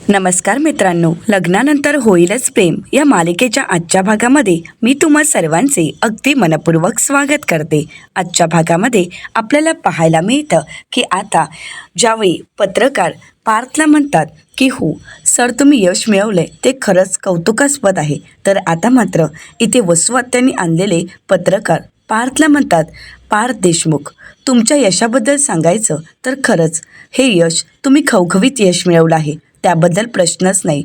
नमस्कार मित्रांनो, लग्नानंतर होईलच प्रेम या मालिकेच्या आजच्या भागामध्ये मी तुम्हा सर्वांचे अगदी मनपूर्वक स्वागत करते. आजच्या भागामध्ये आपल्याला पाहायला मिळतं की आता ज्यावेळी पत्रकार पार्थला म्हणतात की हो सर, तुम्ही यश मिळवले ते खरंच कौतुकास्पद आहे, तर आता मात्र इथे वसुहत्यांनी आणलेले पत्रकार पार्थला म्हणतात, पार्थ देशमुख, तुमच्या यशाबद्दल सांगायचं तर खरंच हे यश तुम्ही खवखवीत यश मिळवलं आहे, त्याबद्दल प्रश्नच नाही.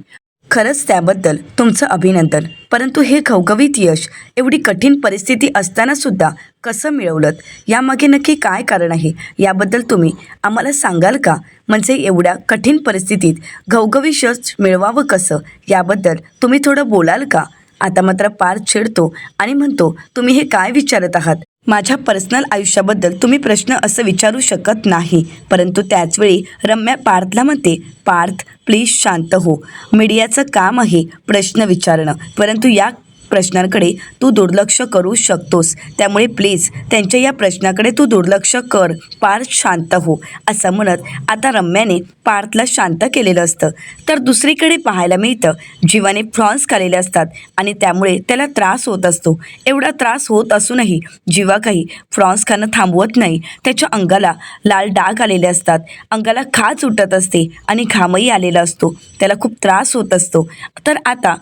खरंच त्याबद्दल तुमचं अभिनंदन. परंतु हे खवखवीत यश एवढी कठीण परिस्थिती असताना सुद्धा कसं मिळवलं, यामागे नक्की काय कारण आहे, याबद्दल तुम्ही आम्हाला सांगाल का? म्हणजे एवढ्या कठीण परिस्थितीत घवघवीत यश मिळवावं कसं, याबद्दल तुम्ही थोडं बोलाल का? आता मात्र पार्थ चिडतो आणि म्हणतो, तुम्ही हे काय विचारत आहात? माझ्या पर्सनल आयुष्याबद्दल तुम्ही प्रश्न असं विचारू शकत नाही. परंतु त्याचवेळी रम्या पार्थला म्हणते, पार्थ प्लीज शांत हो. मीडियाचं काम आहे प्रश्न विचारणं, परंतु या प्रश्नांकडे तू दुर्लक्ष करू शकतोस, त्यामुळे प्लीज त्यांच्या या प्रश्नाकडे तू दुर्लक्ष कर. पार्थ शांत हो, असं म्हणत आता रम्याने पार्थला शांत केलेलं असतं. तर दुसरीकडे पाहायला मिळतं, जीवाने फ्रॉन्स खाल्लेले असतात आणि त्यामुळे त्याला त्रास होत असतो. एवढा त्रास होत असूनही जीवा काही फ्रॉन्स खाणं थांबवत नाही. त्याच्या अंगाला लाल डाग आलेले असतात, अंगाला खाज उठत असते आणि घामही आलेला असतो. त्याला खूप त्रास होत असतो. तर आता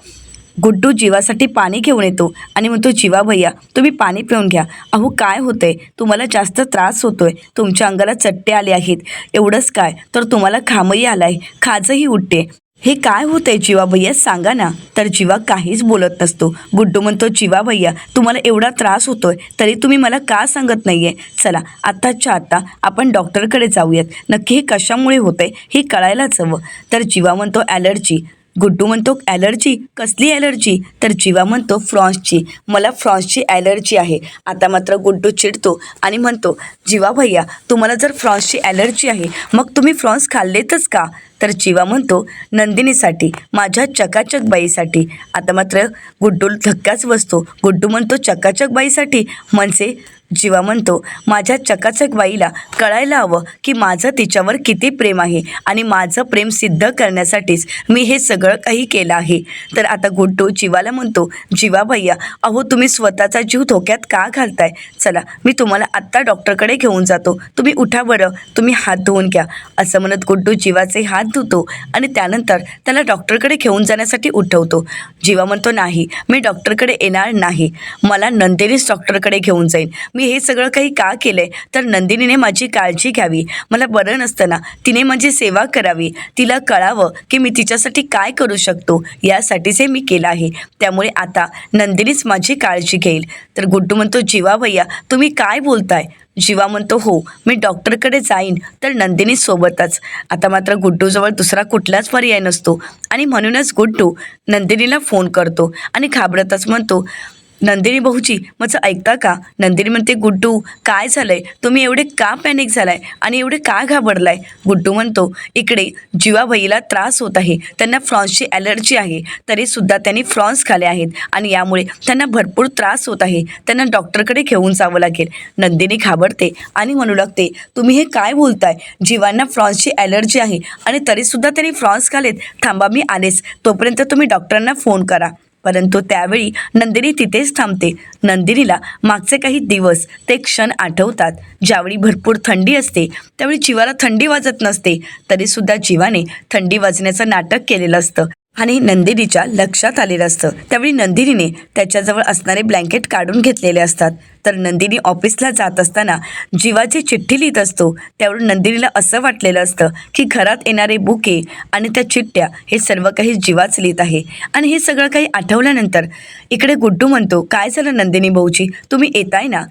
गुड्डू जीवासाठी पाणी घेऊन येतो आणि म्हणतो, जीवा भैया तुम्ही पाणी पिऊन घ्या. अहो काय होतंय, तुम्हाला जास्त त्रास होतोय, तुमच्या अंगाला चट्टे आले आहेत. एवढंच काय तर तुम्हाला घामही आलाय, खाजही उठते. हे काय होतंय जीवा भैया, सांगा ना. तर जीवा काहीच बोलत नसतो. गुड्डू म्हणतो, जीवा भैया तुम्हाला एवढा त्रास होतोय तरी तुम्ही मला का सांगत नाहीये? चला आत्ताच्या आत्ता आपण डॉक्टरकडे जाऊयात. नक्की हे कशामुळे होतंय हे कळायलाच हवं. तर जीवा म्हणतो, ॲलर्जी. गुड्डू म्हणतो, ॲलर्जी? कसली ॲलर्जी? तर जीवा म्हणतो, फ्रॉन्सची. मला फ्रॉन्सची ॲलर्जी आहे. आता मात्र गुड्डू चिडतो आणि म्हणतो, जीवा भैया तुम्हाला जर फ्रॉन्सची ॲलर्जी आहे मग तुम्ही फ्रॉन्स खाल्लेतच का? तर जीवा म्हणतो, नंदिनीसाठी, माझ्या चकाचक बाईसाठी. आता मात्र गुड्डू धक्काच बसतो. गुड्डू म्हणतो, चकाचक बाईसाठी म्हणजे? जीवा म्हणतो, माझ्या चकाचक बाईला कळायला हवं की माझं तिच्यावर किती प्रेम आहे आणि माझं प्रेम सिद्ध करण्यासाठीच मी हे सगळं काही केलं आहे. तर आता गुड्डू जीवाला म्हणतो, जीवा भैया अहो तुम्ही स्वतःचा जीव धोक्यात का घालताय? चला मी तुम्हाला आत्ता डॉक्टरकडे घेऊन जातो, तुम्ही उठा बरं, तुम्ही हात धुवून घ्या. असं म्हणत गुड्डू जीवाचे हात धुतो आणि त्यानंतर त्याला डॉक्टरकडे घेऊन जाण्यासाठी उठवतो. जीवा म्हणतो, नाही मी डॉक्टरकडे येणार नाही, मला नंदिनीच डॉक्टरकडे घेऊन जाईल. मी हे सगळं काही का केलं आहे तर नंदिनीने माझी काळजी घ्यावी, मला बरं नसताना तिने माझी सेवा करावी, तिला कळावं की मी तिच्यासाठी काय करू शकतो, यासाठीच हे मी केलं आहे. त्यामुळे आता नंदिनीच माझी काळजी घेईल. तर गुड्डू म्हणतो, जीवा भैया तुम्ही काय बोलताय? जीवा म्हणतो, हो मी डॉक्टरकडे जाईन तर नंदिनी सोबतच. आता मात्र गुड्डूजवळ दुसरा कुठलाच पर्याय नसतो आणि म्हणूनच गुड्डू नंदिनीला फोन करतो आणि घाबरतच म्हणतो, नंदिनी भाऊजी माझं ऐकता का? नंदिनी म्हणते, गुड्डू काय झालंय, तुम्ही एवढे का पॅनिक झालाय आणि एवढे का घाबरलाय? गुड्डू म्हणतो, इकडे जीवाबाईला त्रास होत आहे, त्यांना फ्रॉन्सची ॲलर्जी आहे, तरीसुद्धा त्यांनी फ्रॉन्स खाल्ले आहेत आणि यामुळे त्यांना भरपूर त्रास होत आहे, त्यांना डॉक्टरकडे घेऊन जावं लागेल. नंदिनी घाबरते आणि म्हणू लागते, तुम्ही हे काय बोलताय? जीवांना फ्रॉन्सची ॲलर्जी आहे आणि तरीसुद्धा त्यांनी फ्रॉन्स खाल्लेत. थांबा मी आलेच, तोपर्यंत तुम्ही डॉक्टरांना फोन करा. परंतु त्यावेळी नंदिनी तिथेच थांबते. नंदिनीला मागचे काही दिवस ते क्षण आठवतात, ज्यावेळी भरपूर थंडी असते, त्यावेळी जीवाला थंडी वाजत नसते, तरीसुद्धा जीवाने थंडी वाजण्याचं नाटक केलेलं असतं आणि नंदिनीच्या लक्षात आलेलं असतं. त्यावेळी नंदिनीने त्याच्याजवळ असणारे ब्लँकेट काढून घेतलेले असतात. तर नंदिनी ऑफिसला जात असताना जीवाची चिठ्ठी लिहित असतो. त्यावरून नंदिनीला असं वाटलेलं असतं की घरात येणारे बुके आणि त्या चिठ्ठ्या हे सर्व काही जीवाच लिहित आहे. आणि हे सगळं काही आठवल्यानंतर इकडे गुड्डू म्हणतो, काय झालं नंदिनी भाऊजी, तुम्ही येताय ना?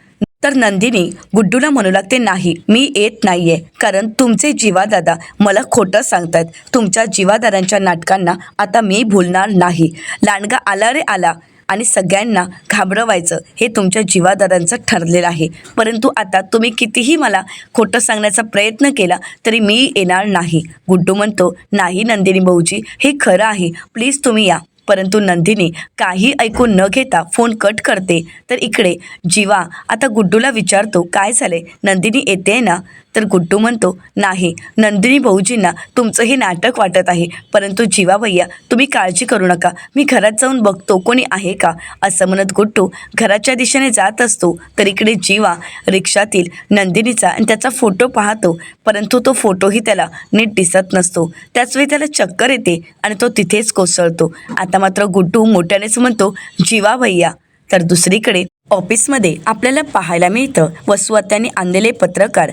तर नंदिनी गुड्डूला म्हणू लागते, नाही मी येत नाही आहे, कारण तुमचे जीवादादा मला खोटं सांगतात. तुमच्या जीवादादांच्या नाटकांना आता मी भुलणार नाही. लांडगा आला रे आला आणि सगळ्यांना घाबरवायचं हे तुमच्या जीवादादांचं ठरलेलं आहे. परंतु आता तुम्ही कितीही मला खोटं सांगण्याचा प्रयत्न केला तरी मी येणार नाही. गुड्डू म्हणतो, नाही नंदिनी भाऊजी हे खरं आहे, प्लीज तुम्ही या. परंतु नंदिनी काही ऐकून न घेता फोन कट करते. तर इकडे जीवा आता गुड्डूला विचारतो, काय झाले, नंदिनी येते ना? तर गुड्डू म्हणतो, नाही नंदिनी भाऊजींना तुमचं हे नाटक वाटत आहे, परंतु जीवा भैया तुम्ही काळजी करू नका, मी घरात जाऊन बघतो कोणी आहे का. असं म्हणत गुड्डू घराच्या दिशेने जात असतो तर इकडे जीवा रिक्षातील नंदिनीचा आणि त्याचा फोटो पाहतो, परंतु तो फोटोही त्याला नीट दिसत नसतो. त्याचवेळी त्याला चक्कर येते आणि तो तिथेच कोसळतो. आता मात्र गुड्डू मोठ्यानेच म्हणतो, जीवा भैया. तर दुसरीकडे ऑफिसमध्ये आपल्याला पाहायला मिळतं वसुआत्यांनी आणलेले पत्रकार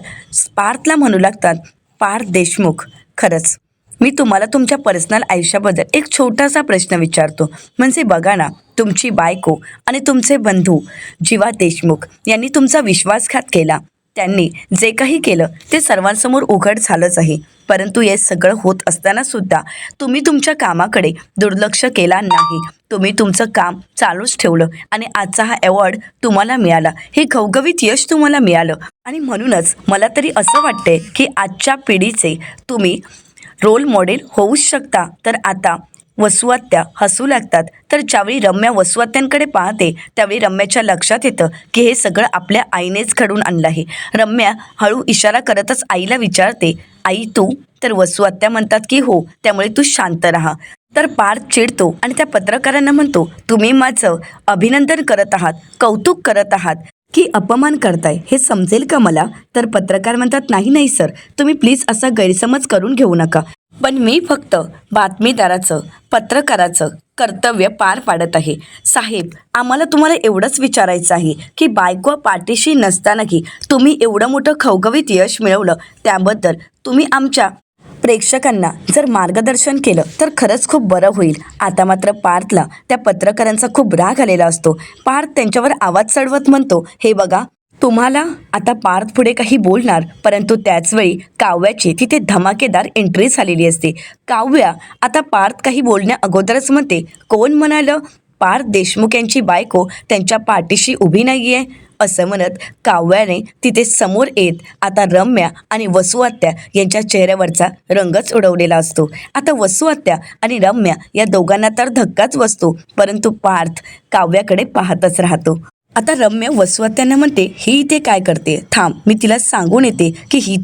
पार्थला म्हणू लागतात, पार्थ देशमुख, खरंच मी तुम्हाला तुमच्या पर्सनल आयुष्याबद्दल एक छोटासा प्रश्न विचारतो. म्हणजे बघा ना, तुमची बायको आणि तुमचे बंधू जीवा देशमुख यांनी तुमचा विश्वासघात केला. त्यांनी जे काही केलं ते सर्वांसमोर उघड झालंच आहे, परंतु हे सगळं होत असताना सुद्धा तुम्ही तुमच्या कामाकडे दुर्लक्ष केला नाही. तुम्ही तुमचं काम चालूच ठेवलं आणि आजचा हा अवॉर्ड तुम्हाला मिळाला, हे घवघवीत यश तुम्हाला मिळालं. आणि म्हणूनच मला तरी असं वाटतंय की आजच्या पिढीचे तुम्ही रोल मॉडेल होऊच शकता. तर आता वसुआत्या हसू लागतात. तर ज्यावेळी रम्या वसुआत्यांकडे पाहते त्यावेळी रम्याच्या लक्षात येतं की हे सगळं आपल्या आईनेच घडून आणलं आहे. रम्या हळू इशारा करतच आईला विचारते, आई तू? तर वसुआत्या म्हणतात की हो, त्यामुळे तू शांत राहा. तर पार्थ चिडतो आणि त्या पत्रकारांना म्हणतो, तुम्ही माझं अभिनंदन करत आहात, कौतुक करत आहात की अपमान करताय, हे समजेल का मला. तर पत्रकार म्हणतात, नाही नाही सर, तुम्ही प्लीज असा गैरसमज करून घेऊ नका, पण मी फक्त बातमीदाराचं पत्रकाराचं कर्तव्य पार पाडत आहे. साहेब, आम्हाला तुम्हाला एवढंच विचारायचं आहे की बायको पाठीशी नसतानाही तुम्ही एवढं मोठं खवखवीत यश मिळवलं, त्याबद्दल तुम्ही आमच्या प्रेक्षकांना जर मार्गदर्शन केलं तर खरंच खूप बरं होईल. आता मात्र पार्थला त्या पत्रकारांचा खूप राग आलेला असतो. पार्थ त्यांच्यावर आवाज चढवत म्हणतो, हे बघा, तुम्हाला आता पार्थ पुढे काही बोलणार, परंतु त्याचवेळी काव्याची तिथे धमाकेदार एंट्री झालेली असते. काव्या आता पार्थ काही बोलण्या अगोदरच म्हणते, कोण म्हणालं पार्थ देशमुख यांची बायको त्यांच्या पाठीशी उभी नाही आहे. असं म्हणत काव्याने तिथे समोर येत आता रम्या आणि वसुआत्या यांच्या चेहऱ्यावरचा रंगच उडवलेला असतो. आता वसुआत्या आणि रम्या या दोघांना तर धक्काच बसतो, परंतु पार्थ काव्याकडे पाहतच राहतो. आता रम्या वसुआत्यांना म्हणते, ही इथे काय करते, थांब, मी तिला सांगून येते की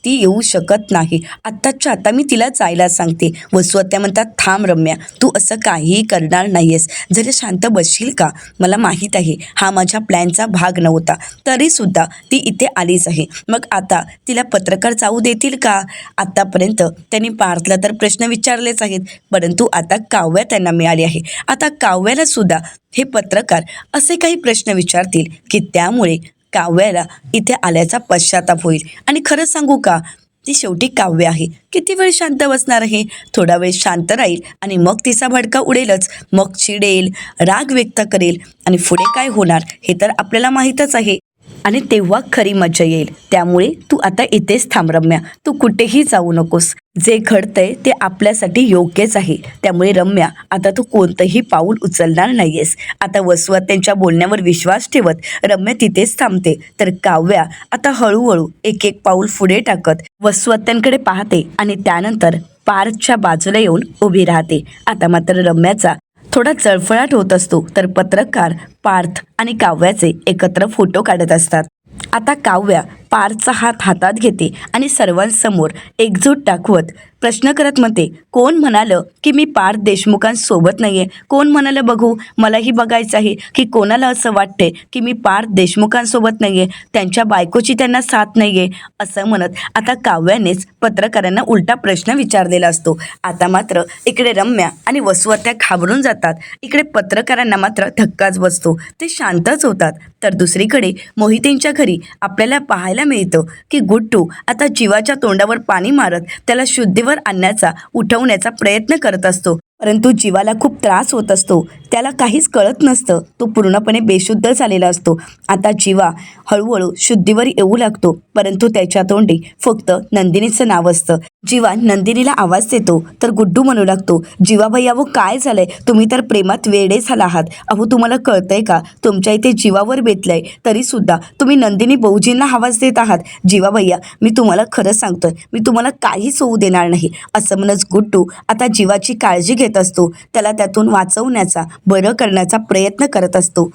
ती येऊ शकत नाही, आत्ताच्या आता मी तिला जायला सांगते. वसुआत्या म्हणतात, थांब रम्या, तू असं काहीही करणार नाहीयेस, जरा शांत बसशील का. मला माहीत आहे हा माझ्या प्लॅनचा भाग नव्हता, तरीसुद्धा ती इथे आलीच आहे. मग आता तिला पत्रकार जाऊ देतील का. आत्तापर्यंत त्यांनी पार्थला तर प्रश्न विचारलेच आहेत, परंतु आता काव्या त्यांना मिळाली आहे. आता काव्याला सुद्धा हे पत्रकार असे काही प्रश्न विचारतील की त्यामुळे काव्याला इथे आल्याचा पश्चाताप होईल. आणि खरं सांगू का, ती शेवटी काव्य आहे, किती वेळ शांत बसणार आहे. थोडा वेळ शांत राहील आणि मग तिचा भडका उडेलच, मग चिडेल, राग व्यक्त करेल आणि पुढे काय होणार हे तर आपल्याला माहीतच आहे. आणि तेव्हा खरी मजा येईल. त्यामुळे तू आता इथेच थांब रम्या, तू कुठेही जाऊ नकोस. जे घडतंय ते आपल्यासाठी योग्यच आहे, त्यामुळे रम्या आता तू कोणतंही पाऊल उचलणार नाहीयेस. आता वसुआत्यांच्या बोलण्यावर विश्वास ठेवत रम्या तिथेच थांबते. तर काव्या आता हळूहळू एक एक पाऊल पुढे टाकत वसुआत्यांकडे पाहते आणि त्यानंतर पार्थच्या बाजूला येऊन उभी राहते. आता मात्र रम्याचा थोडा चळफळाट होत असतो. तर पत्रकार पार्थ आणि काव्याचे एकत्र फोटो काढत असतात. आता काव्या पार्थचा हात हातात घेते आणि सर्वांसमोर एकजूट दाखवत प्रश्न करत म्हणते, कोण म्हणालं की मी पार्थ देशमुखांसोबत नाही आहे, कोण म्हणालं बघू, मलाही बघायचं आहे की कोणाला असं वाटते की मी पार्थ देशमुखांसोबत नाही आहे, त्यांच्या बायकोची त्यांना साथ नाही आहे. असं म्हणत आता काव्यानेच पत्रकारांना उलटा प्रश्न विचारलेला असतो. आता मात्र इकडे रम्या आणि वसुआत्या घाबरून जातात, इकडे पत्रकारांना मात्र धक्काच बसतो, ते शांतच होतात. तर दुसरीकडे मोहितेंच्या घरी आपल्याला पाहायला मिळतं की गुड्डू आता जीवाच्या तोंडावर पाणी मारत त्याला शुद्धीवर आणण्याचा उठवण्याचा प्रयत्न करत असतो, परंतु जीवाला खूप त्रास होत असतो. त्याला काहीच कळत नसतं, तो पूर्णपणे बेशुद्ध झालेला असतो. आता जीवा हळूहळू शुद्धीवर येऊ लागतो, परंतु त्याच्या तोंडी फक्त नंदिनीचं नाव असतं. जीवा नंदिनीला आवाज देतो तर गुड्डू म्हणू लागतो, जीवाबाई अहो काय झालंय, तुम्ही तर प्रेमात वेडे झाला आहात. अहो तुम्हाला कळतंय का, तुमच्या इथे जीवावर बेतलंय तरी सुद्धा तुम्ही नंदिनी भाऊजींना आवाज देत आहात. जीवाभैया मी तुम्हाला खरं सांगतोय, मी तुम्हाला काहीच होऊ देणार नाही. असं म्हणत गुड्डू आता जीवाची काळजी घेत असतो, त्याला त्यातून वाचवण्याचा, बरं करण्याचा प्रयत्न करत असतो.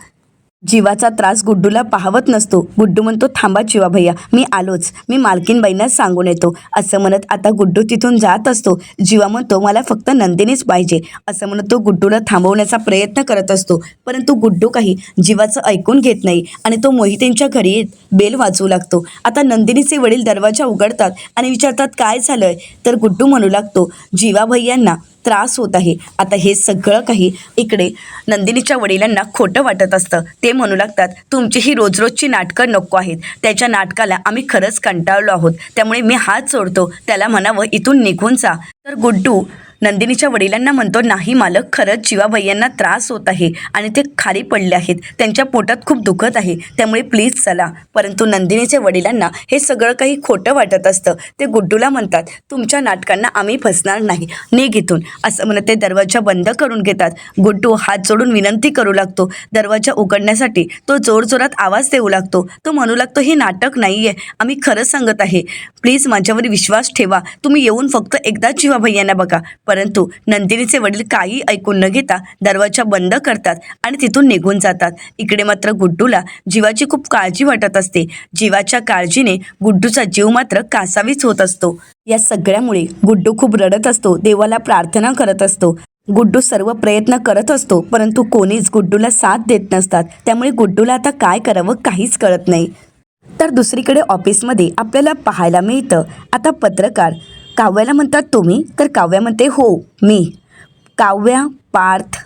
जीवाचा त्रास गुड्डूला पाहवत नसतो. गुड्डू म्हणतो, थांबा जीवा भैया, मी आलोच, मी मालकीनबाईंनाच सांगून येतो. असं म्हणत आता गुड्डू तिथून जात असतो. जीवा म्हणतो, मला फक्त नंदिनीच पाहिजे. असं म्हणत तो गुड्डूला थांबवण्याचा प्रयत्न करत असतो, परंतु गुड्डू काही जीवाचं ऐकून घेत नाही आणि तो मोहितेंच्या घरी येत बेल वाजवू लागतो. आता नंदिनीचे वडील दरवाजा उघडतात आणि विचारतात, काय झालंय? तर गुड्डू म्हणू लागतो, जीवा भैयांना त्रास होत आहे. आता हे सगळं काही इकडे नंदिनीच्या वडिलांना खोटं वाटत असतं. ते म्हणू लागतात, तुमची ही रोजची नाटकं नको आहेत. त्याच्या नाटकाला आम्ही खरंच कंटाळलो आहोत. त्यामुळे मी हात जोडतो, त्याला म्हणावं इथून निघून जा. तर गुड्डू नंदिनीच्या वडिलांना म्हणतो, नाही मालक, खरंच जीवा भैयांना त्रास होत आहे आणि ते खाली पडले आहेत, त्यांच्या पोटात खूप दुखत आहे, त्यामुळे प्लीज चला. परंतु नंदिनीच्या वडिलांना हे सगळं काही खोटं वाटत असतं. ते गुड्डूला म्हणतात, तुमच्या नाटकांना आम्ही फसणार नाही, निघ इथून. असं म्हणत ते दरवाजा बंद करून घेतात. गुड्डू हात जोडून विनंती करू लागतो. दरवाजा उघडण्यासाठी तो जोरजोरात आवाज देऊ लागतो. तो म्हणू लागतो, हे नाटक नाही आहे, आम्ही खरं सांगत आहे, प्लीज माझ्यावर विश्वास ठेवा, तुम्ही येऊन फक्त एकदा जीवा भैयांना बघा. परंतु नंदिनीचे वडील काही ऐकून न घेता दरवाजा बंद करतात आणि तिथून निघून जातात. इकडे मात्र गुड्डूला जीवाची खूप काळजी वाटत असते. जीवाच्या काळजीने गुड्डूचा जीव मात्र कासावीस होत असतो. या सगळ्यामुळे गुड्डू खूप रडत असतो, देवाला प्रार्थना करत असतो. गुड्डू सर्व प्रयत्न करत असतो, परंतु कोणीच गुड्डूला साथ देत नसतात. त्यामुळे गुड्डूला आता काय करावं काहीच कळत नाही. तर दुसरीकडे ऑफिसमध्ये आपल्याला पाहायला मिळतं, आता पत्रकार काव्याला म्हणतात, तुम्ही? तर काव्या म्हणते, हो मी, काव्या पार्थ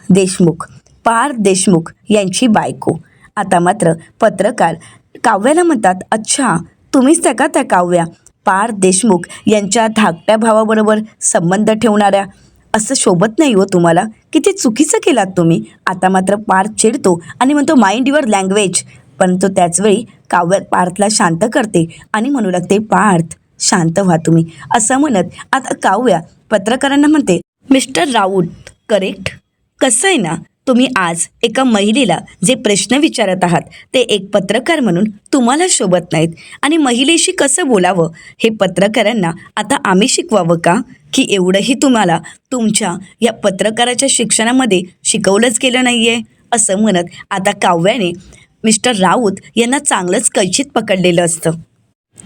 देशमुख यांची बायको. आता मात्र पत्रकार काव्याला म्हणतात, अच्छा तुम्हीच त्या काव्या पार्थ देशमुख यांच्या धाकट्या भावाबरोबर संबंध ठेवणाऱ्या? असं शोभत नाही हो तुम्हाला, किती चुकीचं केलात तुम्ही. आता मात्र पार्थ चिडतो आणि म्हणतो, माइंड युअर लँग्वेज. परंतु त्याचवेळी काव्य पार्थला शांत करते आणि म्हणू लागते, पार्थ शांत व्हा तुम्ही. असं म्हणत आता काव्या पत्रकारांना म्हणते, मिस्टर राऊत करेक्ट? कसं आहे ना, तुम्ही आज एका महिलेला जे प्रश्न विचारत आहात ते एक पत्रकार म्हणून तुम्हाला शोभत नाहीत आणि महिलेशी कसं बोलावं हे पत्रकारांना आता आम्ही शिकवावं का? की एवढंही तुम्हाला तुमच्या या पत्रकाराच्या शिक्षणामध्ये शिकवलंच गेलं नाही आहे? असं म्हणत आता काव्याने मिस्टर राऊत यांना चांगलंच कैचीत पकडलेलं असतं.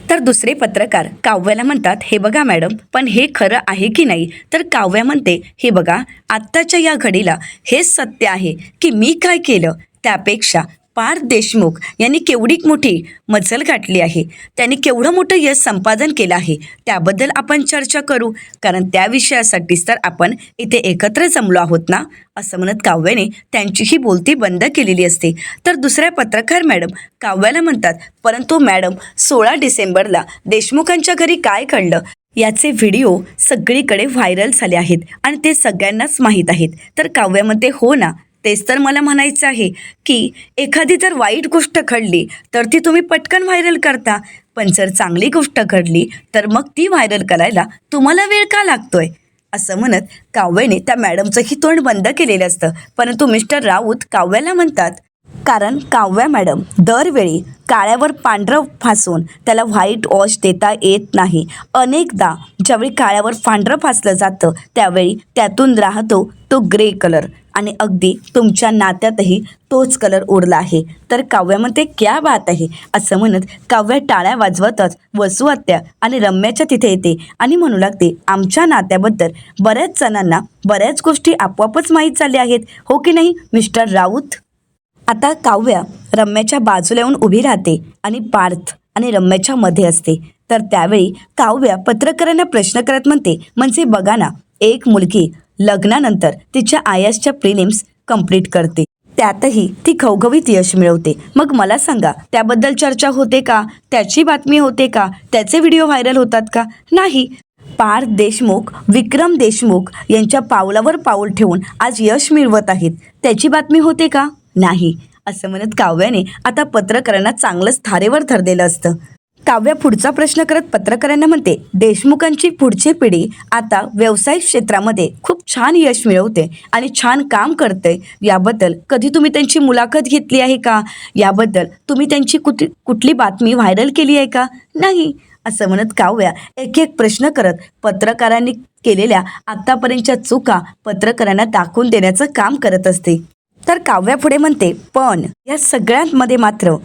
तर दुसरे पत्रकार काव्याला म्हणतात, हे बघा मॅडम, पण हे खरं आहे की नाही? तर काव्या म्हणते, हे बघा, आत्ताच्या या घडीला हेच सत्य आहे की मी काय केलं त्यापेक्षा पार्थ देशमुख यांनी केवढी मोठी मजल गाठली आहे, त्यांनी केवढं मोठं यश संपादन केलं आहे, त्याबद्दल आपण चर्चा करू, कारण त्या विषयासाठीच तर आपण इथे एकत्र जमलो आहोत ना. असं म्हणत काव्याने त्यांचीही बोलती बंद केलेली असते. तर दुसऱ्या पत्रकार मॅडम काव्याला म्हणतात, परंतु मॅडम 16 डिसेंबरला देशमुखांच्या घरी काय घडलं याचे व्हिडिओ सगळीकडे व्हायरल झाले आहेत आणि ते सगळ्यांनाच माहीत आहेत. तर काव्या म्हणते, हो ना, तेच तर मला म्हणायचं आहे की एखादी जर वाईट गोष्ट घडली तर ती तुम्ही पटकन व्हायरल करता, पण जर चांगली गोष्ट घडली तर मग ती व्हायरल करायला तुम्हाला वेळ का लागतोय? असं म्हणत काव्याने त्या मॅडमचंही तोंड बंद केलेलं असतं. परंतु मिस्टर राऊत काव्याला म्हणतात, कारण काव्या मॅडम दरवेळी काळ्यावर पांढरं फासून त्याला व्हाईट वॉश देता येत नाही. अनेकदा ज्यावेळी काळ्यावर पांढरं फासलं जातं त्यावेळी त्यातून राहतो तो ग्रे कलर आणि अगदी तुमच्या नात्यातही तोच कलर उरला आहे. तर काव्या म्हणते, क्या बात आहे. असं म्हणत काव्या टाळ्या वाजवतच वसू आत्या आणि रम्याच्या तिथे येते आणि म्हणू लागते, आमच्या नात्याबद्दल बऱ्याच जणांना बऱ्याच गोष्टी आपोआपच माहीत झाल्या आहेत, हो की नाही मिस्टर राऊत? आता काव्या रम्याच्या बाजूला येऊन उभी राहते आणि पार्थ आणि रम्याच्या मध्ये असते. तर त्यावेळी काव्या पत्रकारांना प्रश्न करत म्हणते, म्हणजे बघा ना, एक मुलगी लग्नानंतर तिच्या आयासच्या प्रिलिम्स कंप्लीट करते, त्यातही ती घवघवीत यश मिळवते. मग मला सांगा, त्याबद्दल चर्चा होते का? त्याची बातमी होते का? त्याचे व्हिडिओ व्हायरल होतात का? नाही. पार्थ देशमुख विक्रम देशमुख यांच्या पावलावर पाऊल ठेवून आज यश मिळवत आहेत, त्याची बातमी होते का? नाही. असं म्हणत काव्याने आता पत्रकारांना चांगलंच थारेवर धरलेलं असतं. काव्या पुढचा प्रश्न करत पत्रकारांना म्हणते, देशमुखांची पुढची पिढी आता व्यावसायिक क्षेत्रामध्ये खूप छान यश मिळवते आणि छान काम करते, याबद्दल कधी तुम्ही त्यांची मुलाखत घेतली आहे का? याबद्दल तुम्ही त्यांची कुठली बातमी व्हायरल केली आहे का? नाही. असं म्हणत काव्या एक एक प्रश्न करत पत्रकारांनी केलेल्या आत्तापर्यंतच्या चुका पत्रकारांना दाखवून देण्याचं काम करत असते. तर काव्या पुढे म्हणते, पण या सगळ्यांमध्ये मात्र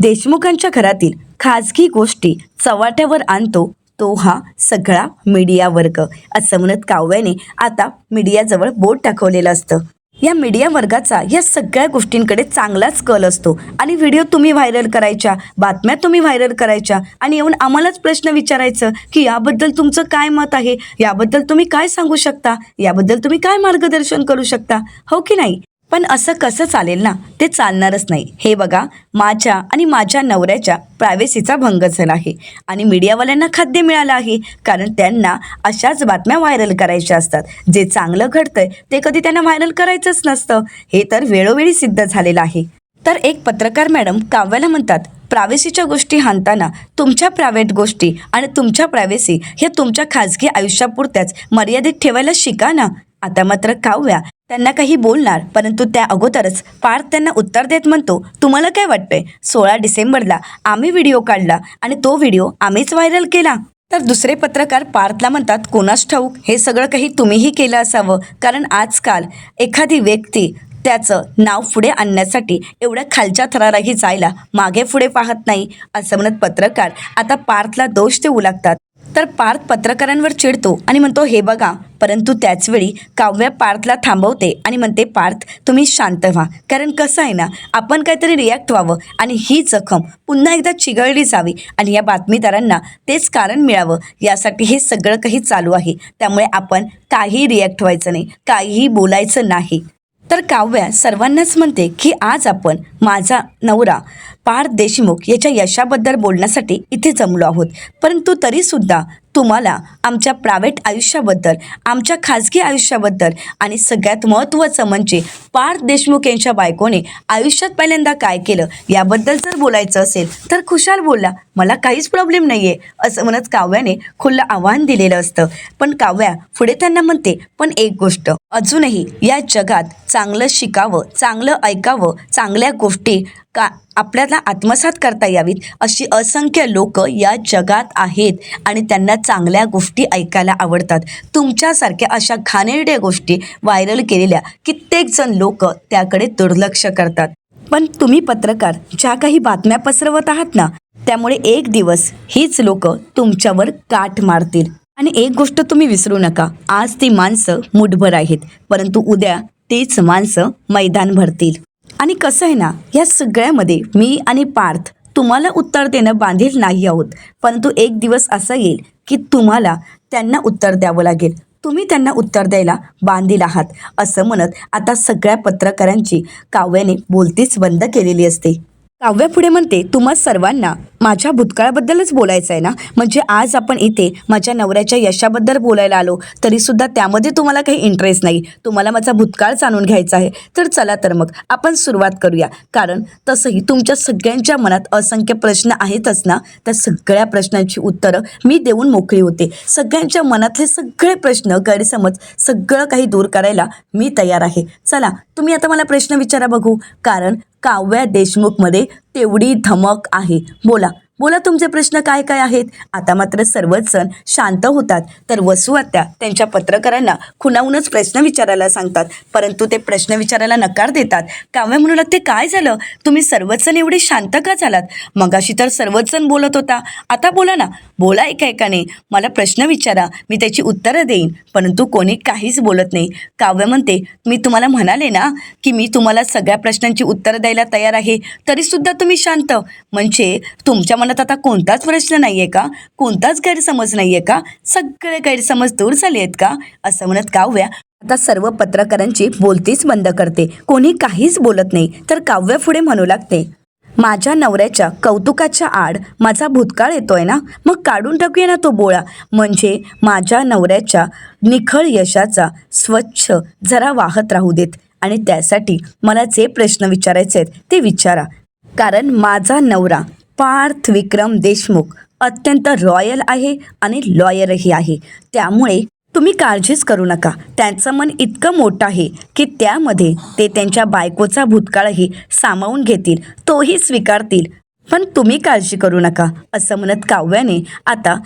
देशमुखांच्या घरातील खाजगी गोष्टी चव्हाट्यावर आणतो तो हा सगळा मीडिया वर्ग, असं म्हणत काव्याने आता मीडियाजवळ बोट दाखवलेलं असतं. या मीडिया वर्गाचा या सगळ्या गोष्टींकडे चांगलाच कल असतो आणि व्हिडिओ तुम्ही व्हायरल करायच्या, बातम्या तुम्ही व्हायरल करायच्या आणि येऊन आम्हालाच प्रश्न विचारायचं की याबद्दल तुमचं काय मत आहे, याबद्दल तुम्ही काय सांगू शकता, याबद्दल तुम्ही काय मार्गदर्शन करू शकता, हो की नाही? पण असं कसं चालेल ना, ते चालणारच नाही. हे बघा, माझ्या आणि माझ्या नवऱ्याच्या प्रायव्हसीचा भंग झाला आहे आणि मीडियावाल्यांना खाद्य मिळालं आहे, कारण त्यांना अशाच बातम्या व्हायरल करायच्या असतात. जे चांगलं घडतंय ते कधी त्यांना व्हायरल करायचंच नसतं, हे तर वेळोवेळी सिद्ध झालेलं आहे. तर एक पत्रकार मॅडम काव्याला म्हणतात, प्रायव्हसीच्या गोष्टी हाणताना तुमच्या प्रायव्हेट गोष्टी आणि तुमच्या प्रायव्हसी हे तुमच्या खाजगी आयुष्यापुरत्याच मर्यादित ठेवायला शिका ना. आता मात्र काव्या त्यांना काही बोलणार, परंतु त्या अगोदरच पार्थ त्यांना उत्तर देत म्हणतो, तुम्हाला काय वाटतंय, 16 डिसेंबरला आम्ही व्हिडिओ काढला आणि तो व्हिडिओ आम्हीच व्हायरल केला. तर दुसरे पत्रकार पार्थला म्हणतात, कोणास ठाऊक, हे सगळं काही तुम्हीही केलं असावं, कारण आजकाल एखादी व्यक्ती त्याचं नाव पुढे आणण्यासाठी एवढ्या खालच्या थराराही जायला मागे पुढे पाहत नाही, असं म्हणत पत्रकार आता पार्थला दोष देऊ लागतात. तर पार्थ पत्रकारांवर चिडतो आणि म्हणतो, हे बघा, परंतु त्याचवेळी काव्या पार्थला थांबवते आणि म्हणते, पार्थ तुम्ही शांत व्हा, कारण कसं आहे ना, आपण काहीतरी रिॲक्ट व्हावं आणि ही जखम पुन्हा एकदा चिघळली जावी आणि या बातमीदारांना तेच कारण मिळावं, यासाठी हे सगळं काही चालू आहे. त्यामुळे आपण काही रिॲक्ट व्हायचं नाही, काहीही बोलायचं नाही. तर काव्या सर्वांनाच म्हणते की आज आपण माझा नवरा पार्थ देशमुख याच्या यशाबद्दल बोलण्यासाठी इथे जमलो आहोत, परंतु तरीसुद्धा तुम्हाला आमच्या प्रायव्हेट आयुष्याबद्दल, आमच्या खाजगी आयुष्याबद्दल आणि सगळ्यात महत्त्वाचं म्हणजे पार्थ देशमुख यांच्या बायकोने आयुष्यात पहिल्यांदा काय केलं याबद्दल जर बोलायचं असेल तर खुशाल बोला, मला काहीच प्रॉब्लेम नाही आहे, असं म्हणत काव्याने खुलं आव्हान दिलेलं असतं. पण काव्या पुढे त्यांना म्हणते, पण एक गोष्ट अजूनही या जगात चांगलं शिकावं, चांगलं ऐकावं, चांगल्या गोष्टी का आपल्याला आत्मसात करता यावीत अशी असंख्य लोक या जगात आहेत आणि त्यांना चांगल्या गोष्टी ऐकायला आवडतात. तुमच्यासारख्या अशा घाणेरड्या गोष्टी व्हायरल केलेल्या कित्येक जण लोक त्याकडे दुर्लक्ष करतात. पण तुम्ही पत्रकार ज्या काही बातम्या पसरवत आहात ना, त्यामुळे एक दिवस हीच लोक तुमच्यावर काठ मारतील. आणि एक गोष्ट तुम्ही विसरू नका, आज ती माणसं मुठभर आहेत, परंतु उद्या तीच माणसं मैदान भरतील. आणि कसं आहे ना, या सगळ्यामध्ये मी आणि पार्थ तुम्हाला उत्तर देणं बांधील नाही आहोत, परंतु एक दिवस असा येईल की तुम्हाला त्यांना उत्तर द्यावं लागेल, तुम्ही त्यांना उत्तर द्यायला बांधील आहात, असं म्हणत आता सगळ्या पत्रकारांची काव्याने बोलतीच बंद केलेली असते. काव्या पुढे म्हणते, तुम्हा सर्वांना माझ्या भूतकाळाबद्दलच बोलायचं आहे ना, म्हणजे आज आपण इथे माझ्या नवऱ्याच्या यशाबद्दल बोलायला आलो तरीसुद्धा त्यामध्ये तुम्हाला काही इंटरेस्ट नाही, तुम्हाला माझा भूतकाळ जाणून घ्यायचा आहे. तर चला तर मग आपण सुरुवात करूया, कारण तसंही तुमच्या सगळ्यांच्या मनात असंख्य प्रश्न आहेतच ना, त्या सगळ्या प्रश्नांची उत्तरं मी देऊन मोकळी होते. सगळ्यांच्या मनातले सगळे प्रश्न, गैरसमज सगळं काही दूर करायला मी तयार आहे. चला तुम्ही आता मला प्रश्न विचारा बघू, कारण काव्या देशमुखमध्ये तेवढी धमक आहे. बोला बोला, तुमचे प्रश्न काय काय आहेत. आता मात्र सर्वच जण शांत होतात, तर वसू आत्या त्यांच्या पत्रकारांना खुणावूनच प्रश्न विचारायला सांगतात, परंतु ते प्रश्न विचारायला नकार देतात. काव्या म्हणू लागते, काय झालं, तुम्ही सर्वच जण एवढे शांत का झालात, मगाशी तर सर्वच जण बोलत होता, आता बोला ना, बोला एकाने, मला प्रश्न विचारा, मी त्याची उत्तरं देईन. परंतु कोणी काहीच बोलत नाही. काव्य म्हणते, मी तुम्हाला म्हणाले ना की मी तुम्हाला सगळ्या प्रश्नांची उत्तरं द्यायला तयार आहे, तरीसुद्धा तुम्ही शांत, म्हणजे तुमच्या मनात आता कोणताच प्रश्न नाही आहे का, कोणताच गैरसमज नाही आहे का, सगळे गैरसमज दूर झाले आहेत का, असं म्हणत काव्या आता सर्व पत्रकारांची बोलतीच बंद करते. कोणी काहीच बोलत नाही. तर काव्य पुढे म्हणू लागते, माझ्या नवऱ्याच्या कौतुकाच्या आड माझा भूतकाळ येतोय ना, मग काढून टाकूया ना तो बोळा, म्हणजे माझ्या नवऱ्याच्या निखळ यशाचा स्वच्छ जरा वाहत राहू देत आणि त्यासाठी मला जे प्रश्न विचारायचे आहेत ते विचारा. कारण माझा नवरा पार्थ विक्रम देशमुख अत्यंत रॉयल आहे आणि लॉयरही आहे, त्यामुळे तुम्ही काळजीच करू नका. त्यांचं मन इतकं मोठं आहे की त्यामध्ये ते त्यांच्या बायकोचा भूतकाळही सामावून घेतील, तोही स्वीकारतील. पण तुम्ही काळजी करू नका, असं म्हणत काव्याने आता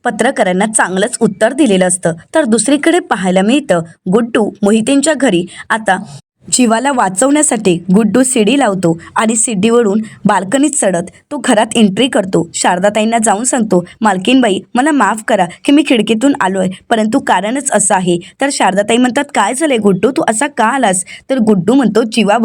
पत्रकारांना चांगलंच उत्तर दिलेलं असतं. तर दुसरीकडे पाहायला मिळतं, गुड्डू मोहितेंच्या घरी आता जीवाला वाचवण्यासाठी गुड्डू सीडी लावतो आणि सीडीवरून बाल्कनीत चढत तो घरात एंट्री करतो. शारदाताईंना जाऊन सांगतो, मालकीनबाई मला माफ करा की मी खिडकीतून आलोय, परंतु कारणच असं आहे. तर शारदाताई म्हणतात, काय झालंय गुड्डू, तू असा का आलास? तर गुड्डू म्हणतो, जीवा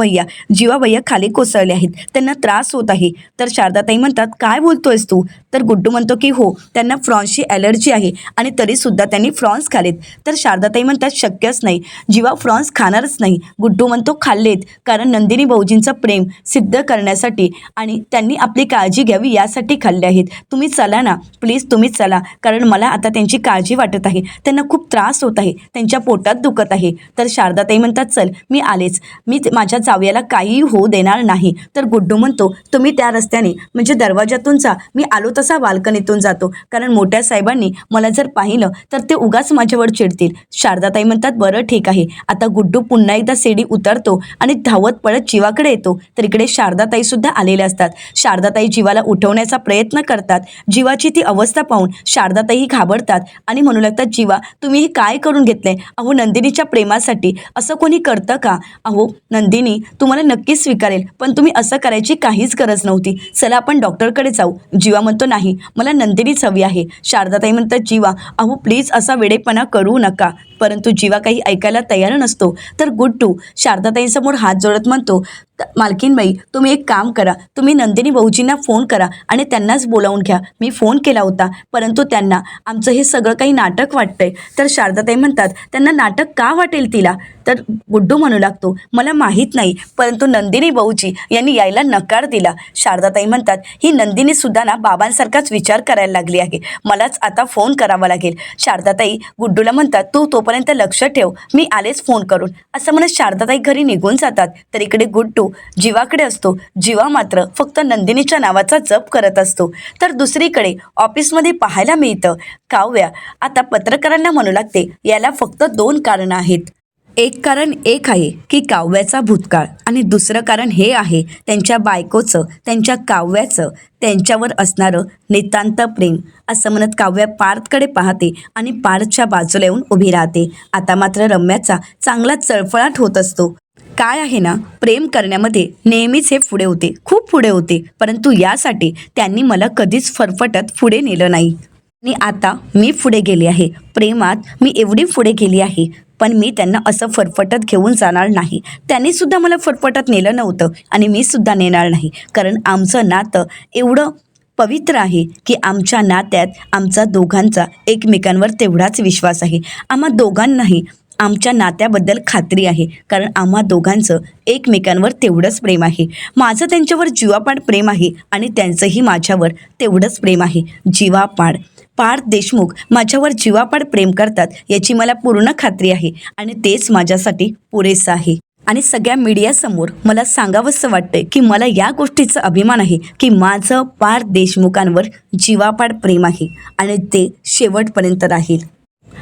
भैया खाली कोसळले आहेत, त्यांना त्रास होत आहे. तर शारदाताई म्हणतात, काय बोलतोयस तू? तर गुड्डू म्हणतो की हो, त्यांना फ्रॉन्सची ॲलर्जी आहे आणि तरीसुद्धा त्यांनी फ्रॉन्स खाल्लेत. तर शारदाताई म्हणतात, शक्यच नाही, जीवा फ्रॉन्स खाणारच नाही. गुड्डू म्हणतो, खाल्लेत, कारण नंदिनी भाऊजींचं प्रेम सिद्ध करण्यासाठी आणि त्यांनी आपली काळजी घ्यावी यासाठी खाल्ले आहेत. तुम्ही चला ना प्लीज, तुम्ही चला, कारण मला आता त्यांची काळजी वाटत आहे, त्यांना खूप त्रास होत आहे, त्यांच्या पोटात दुखत आहे. तर शारदाताई म्हणतात, चल मी आलेच, मी माझ्या जावयाला काहीही होऊ देणार नाही. तर गुड्डू म्हणतो, तुम्ही त्या रस्त्याने म्हणजे दरवाजातून जा, मी आलो तसा बाल्कनीतून जातो, कारण मोठ्या साहेबांनी मला जर पाहिलं तर ते उगाच माझ्यावर चिडतील. शारदाताई म्हणतात, बरं ठीक आहे. आता गुड्डू पुन्हा एकदा सीडी उतरतो आणि धावत पळत जीवाकडे येतो. तर इकडे शारदाताई सुद्धा आलेल्या असतात. शारदाताई जीवाला उठवण्याचा प्रयत्न करतात. जीवाची ती अवस्था पाहून शारदाताई घाबरतात आणि म्हणू लागतात, जीवा तुम्ही हे काय करून घेतलंय? अहो नंदिनीच्या प्रेमासाठी असं कोणी करतं का? अहो नंदिनी तुम्हाला नक्कीच स्वीकारेल, पण तुम्ही असं करायची काहीच गरज नव्हती. चला आपण डॉक्टरकडे जाऊ. जीवा म्हणतो, नाही मला नंदिनीच हवी आहे. शारदाताई म्हणतात, जीवा अहो प्लीज असा वेडेपणा करू नका. परंतु जीवा काही ऐकायला तयार नसतो. तर गुड्डू शारदाताईंसमोर हात जोडत म्हणतो, मालकीनबाई तुम्ही एक काम करा, तुम्ही नंदिनी भाऊजींना फोन करा आणि त्यांनाच बोलावून घ्या. मी फोन केला होता, परंतु त्यांना आमचं हे सगळं काही नाटक वाटतंय. तर शारदाताई म्हणतात, त्यांना नाटक का वाटेल तिला? तर गुड्डू म्हणू लागतो, मला माहीत नाही, परंतु नंदिनी भाऊजी यांनी यायला नकार दिला. शारदाताई म्हणतात, ही नंदिनी सुद्धा ना बाबांसारखाच विचार करायला लागली आहे, मलाच आता फोन करावा लागेल. शारदाताई गुड्डूला म्हणतात, तू तोपर्यंत लक्ष ठेव, मी आलेच फोन करून, असं म्हणत शारदाताई घरी निघून जातात. तर इकडे गुड्डू जीवाकडे असतो. जीवा मात्र फक्त नंदिनीच्या नावाचा जप करत असतो. तर दुसरीकडे ऑफिसमध्ये पाहायला मिळतं, काव्या आता पत्रकारांना म्हणू लागते, याला फक्त 2 कारणं आहेत. एक कारण एक आहे की काव्याचा भूतकाळ, आणि दुसरं कारण हे आहे त्यांच्या बायकोचं, त्यांच्या काव्याचं त्यांच्यावर असणारं नितांत प्रेम. असं म्हणत काव्या पार्थकडे पाहते आणि पार्थच्या बाजूला येऊन उभी राहते. आता मात्र रम्याचा चांगला चळफळाट होत असतो. काय आहे ना, प्रेम करण्यामध्ये नेहमीच हे पुढे होते, खूप पुढे होते, परंतु यासाठी त्यांनी मला कधीच फरफटत पुढे नेलं नाही. आणि आता मी पुढे गेली आहे, प्रेमात मी एवढी पुढे गेली आहे, पण मी त्यांना असं फरफटत घेऊन जाणार नाही. त्यांनी सुद्धा मला फरफटत नेलं नव्हतं आणि मी सुद्धा नेणार नाही, कारण आमचं नातं एवढं पवित्र आहे की आमच्या नात्यात आमचा दोघांचा एकमेकांवर तेवढाच विश्वास आहे. आम्हा दोघांनाही आमच्या नात्याबद्दल खात्री आहे, कारण आम्हा दोघांचं एकमेकांवर तेवढंच प्रेम आहे. माझं त्यांच्यावर जीवापाड प्रेम आहे आणि त्यांचंही माझ्यावर तेवढंच प्रेम आहे. जीवापाड. पार्थ देशमुख माझ्यावर जीवापाड प्रेम करतात याची मला पूर्ण खात्री आहे आणि तेच माझ्यासाठी पुरेसं आहे. आणि सगळ्या मीडियासमोर मला सांगावंसं वाटतंय की मला या गोष्टीचा अभिमान आहे की माझं पार्थ देशमुखांवर जीवापाड प्रेम आहे आणि ते शेवटपर्यंत राहील.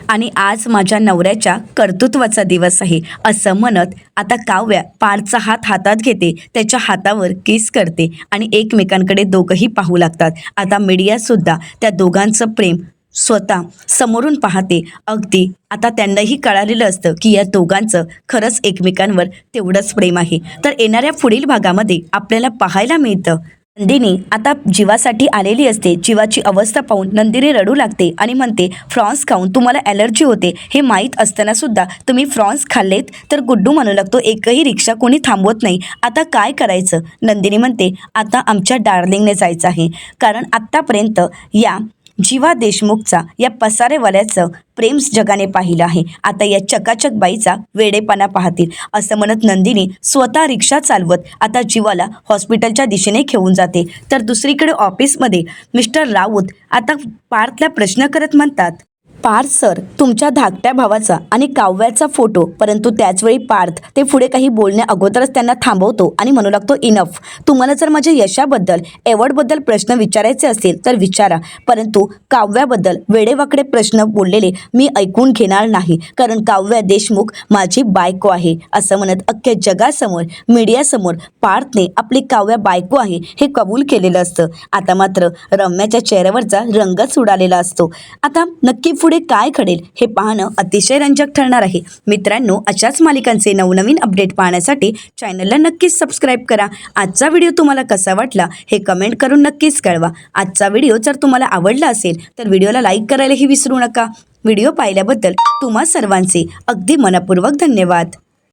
आणि आज माझ्या नवऱ्याच्या कर्तृत्वाचा दिवस आहे, असं म्हणत आता काव्या पार्थचा हात हातात घेते, त्याच्या हातावर किस करते आणि एकमेकांकडे दोघंही पाहू लागतात. आता मीडियासुद्धा त्या दोघांचं प्रेम स्वतः समोरून पाहते. अगदी आता त्यांनाही कळालेलं असतं की या दोघांचं खरंच एकमेकांवर तेवढंच प्रेम आहे. तर येणाऱ्या पुढील भागामध्ये आपल्याला पाहायला मिळतं, नंदिनी आता जीवासाठी आलेली असते. जीवाची अवस्था पाहून नंदिनी रडू लागते आणि म्हणते, फ्रॉन्स खाऊन तुम्हाला ॲलर्जी होते हे माहीत असताना सुद्धा तुम्ही फ्रॉन्स खाल्लेत? तर गुड्डू म्हणू लागतो, एकही रिक्षा कोणी थांबवत नाही, आता काय करायचं? नंदिनी म्हणते, आता आमच्या डार्लिंगने जायचं आहे, कारण आत्तापर्यंत या जीवा देशमुखचा या पसारेवाल्याचं प्रेम जगाने पाहिलं आहे, आता या चकाचक बाईचा वेडेपणा पाहतील. असं म्हणत नंदिनी स्वतः रिक्षा चालवत आता जीवाला हॉस्पिटलच्या दिशेने घेऊन जाते. तर दुसरीकडे ऑफिसमध्ये मिस्टर राऊत आता पार्थला प्रश्न करत म्हणतात, पार्थ सर, तुमच्या धाकट्या भावाचा आणि काव्याचा फोटो. परंतु त्याचवेळी पार्थ ते पुढे काही बोलण्या अगोदरच त्यांना थांबवतो आणि म्हणू लागतो, इनफ, तुम्हाला जर माझ्या यशाबद्दल एवॉर्डबद्दल प्रश्न विचारायचे असतील तर विचारा, परंतु काव्याबद्दल वेडेवाकडे प्रश्न बोललेले मी ऐकून घेणार नाही, कारण काव्या देशमुख माझी बायको आहे. असं म्हणत अख्ख्या जगासमोर मीडियासमोर पार्थने आपली काव्या बायको आहे हे कबूल केलेलं असतं. आता मात्र रम्याच्या चेहऱ्यावरचा रंगच उडालेला असतो. आता नक्की पुढे पुढे काय घडेल हे पाहणं अतिशय रंजक ठरणार आहे. मित्रांनो, अशाच मालिकांचे नवनवीन अपडेट पाहण्यासाठी चॅनलला नक्कीच सबस्क्राईब करा. आजचा व्हिडिओ तुम्हाला कसा वाटला हे कमेंट करून नक्कीच कळवा. आजचा व्हिडिओ जर तुम्हाला आवडला असेल तर व्हिडिओला लाईक करायलाही विसरू नका. व्हिडिओ पाहिल्याबद्दल तुम्हा सर्वांचे अगदी मनपूर्वक धन्यवाद.